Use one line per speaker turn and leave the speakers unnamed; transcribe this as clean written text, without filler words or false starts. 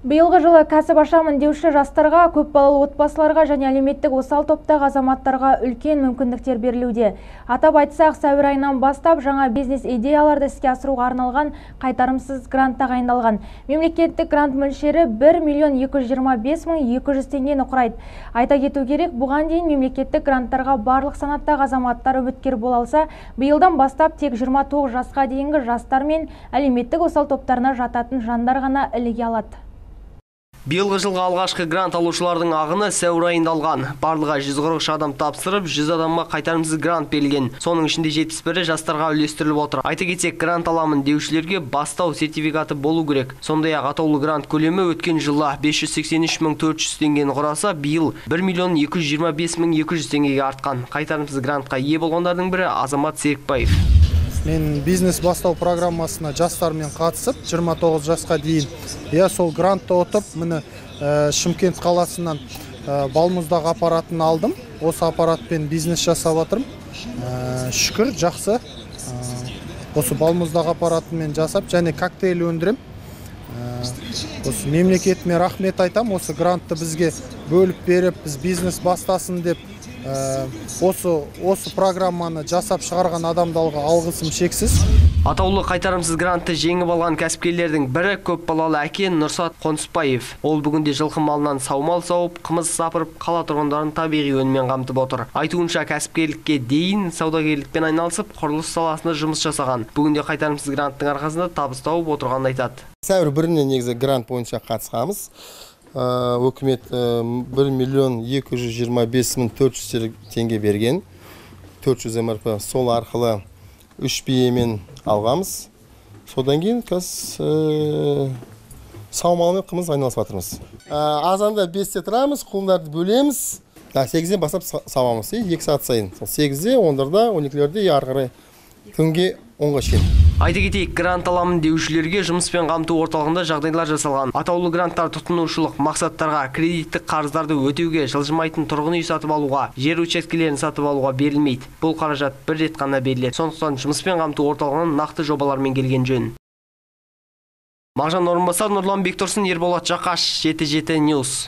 Биылғы жылы кәсіп ашамын деуші жастарға, көпбалалы отбасыларға және әлеуметтік осал топтағы азаматтарға үлкен мүмкіндіктер берілуде. Атап айтсақ, сәуір айынан бастап жаңа бизнес идеяларды іске асыруға арналған қайтарымсыз грант тағайындалған. Мемлекеттік грант мөлшері 1.225.200 теңгені құрайды. Айта кету керек, бұған дейін мемлекеттік гранттарға барлық санаттағы азаматтар үміткер бола алса, биылдан бастап тек 29 жасқа дейінгі жастар мен әлеуметтік осал топтарына жататын жандар ғана іліге алады.
Биылғы жылғы алғашқы грант алушылардың ағыны сәуір айында алған. Барлығы 143 адам тапсырып, 100 адамға қайтарымсыз грант берілген. Соның ішінде 71-і жастарға үлестіріліп отыр. Айта кетсек, грант аламын деушілерге бастау сертификаты болу керек. Сондай-ақ атаулы грант көлемі өткен жылы 583.400 теңгені құраса, биыл 1.225.200 теңгеге артқан. Қайтарымсыз грантқа ие болғандардың бірі Азамат Серікбаев.
Мен бизнес бастау программасына жастармен қатысып, 29 жасқа дейін. Сол грантты отып, мені Шымкент қаласынан балмұздақ аппаратын алдым. Осы аппаратпен бизнес жасап жатырмын. Шүкір, жақсы. Осы балмұздақ аппаратымен жасап, және коктейль өндірем. Осы мемлекетіме рахмет айтам. Осы грантты бізге бөліп беріп, біз бизнес бастасын деп, осы программаны жасап шығарған адамдарға алғысым шексіз.
Атаулы қайтарымсыз грантты жеңіп алған кәсіпкерлердің бірі көпбалалы әке Нұрсат Қонысбаев. Ол бүгінде жылқы малынан саумал сауып, қымыз сапырып, қала тұрғындарын табиғи өніммен қамтып отыр. Айтуынша, кәсіпкерлікке дейін саудагерлікпен айналысып, құрылыс саласында жұмыс жасаған. Бүгінде қайтарымсыз гранттың арқасында табыс тауып отырғанын айтады.
Сәуір бірінен негізі грант бойынша қатысқанбыз. Өкімет 1.225.400 теңге берген, 400 МРП. Сол арқылы 3 биемен алғамыз. Содан кейін саумалмен қымыз айналысып жатырмыз. Азанда 5-те тұрамыз, құлындарды бөлеміз. 8-ден бастап сауамыз, 2 сағат сайын. 8-де, 10-да, 12-лерде, арғырай күнге 10-ға шейін.
Айта кетейік, грант аламын деушілерге жұмыспен қамту орталығында жағдайлар жасалған. Атаулы гранттар тұтынушылық мақсаттарға, кредиттік қарыздарды өтеуге, жылжымайтын тұрғын үй сатып алуға, жер учаскелерін сатып алуға берілмейді. Бұл қаражат бір рет қана беріледі. Сондықтан жұмыспен қамту орталығынан нақты жобалармен келген жөн. Мағжан Орынбасар, Нұрлан Бектұрсын, Ерболат Жақаш, 7-7 News.